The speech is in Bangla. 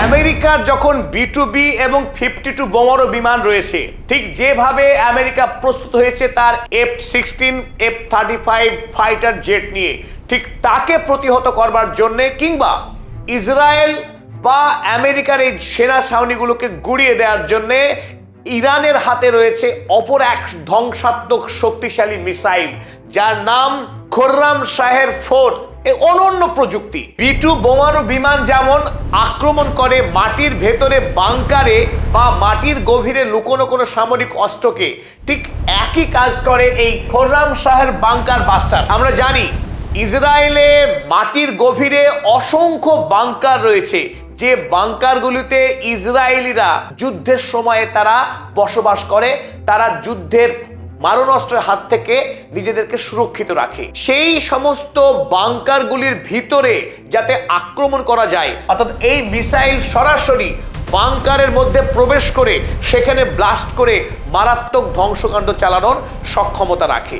আমেরিকার যখন B2B এবং 52 বোমারু বিমান রয়েছে, ঠিক যেভাবে আমেরিকা প্রস্তুত হয়েছে তার F-16 F-35 ফাইটার জেট নিয়ে, ঠিক তাকে প্রতিহত করবার জন্য কিংবা ইসরায়েল বা আমেরিকার এই সেনা ছাউনিগুলোকে গুড়িয়ে দেওয়ার জন্য ইরানের হাতে রয়েছে অপর এক ধ্বংসাত্মক শক্তিশালী মিসাইল, যার নাম খোররাম শাহের 4। এর অনন্য প্রযুক্তি। B2 বোমারু বিমান যেমন আক্রমণ করে মাটির ভেতরে বাংকারে বা মাটির গভীরে লুকোনো কোনো সামরিক অস্ত্রকে, ঠিক একই কাজ করে এই খোররাম শাহের বাংকার বাস্টার। আমরা জানি ইসরায়েলে মাটির গভীরে অসংখ্য বাংকার রয়েছে, যে বাংকারগুলিতে ইসরায়েলিরা যুদ্ধের সময়ে তারা বসবাস করে, তারা যুদ্ধের মারণাস্ত্রের হাত থেকে নিজেদেরকে সুরক্ষিত রাখে। সেই সমস্ত বাংকারগুলির ভিতরে যাতে আক্রমণ করা যায়, অর্থাৎ এই মিসাইল সরাসরি বাংকারের মধ্যে প্রবেশ করে সেখানে ব্লাস্ট করে মারাত্মক ধ্বংসকাণ্ড চালানোর সক্ষমতা রাখে।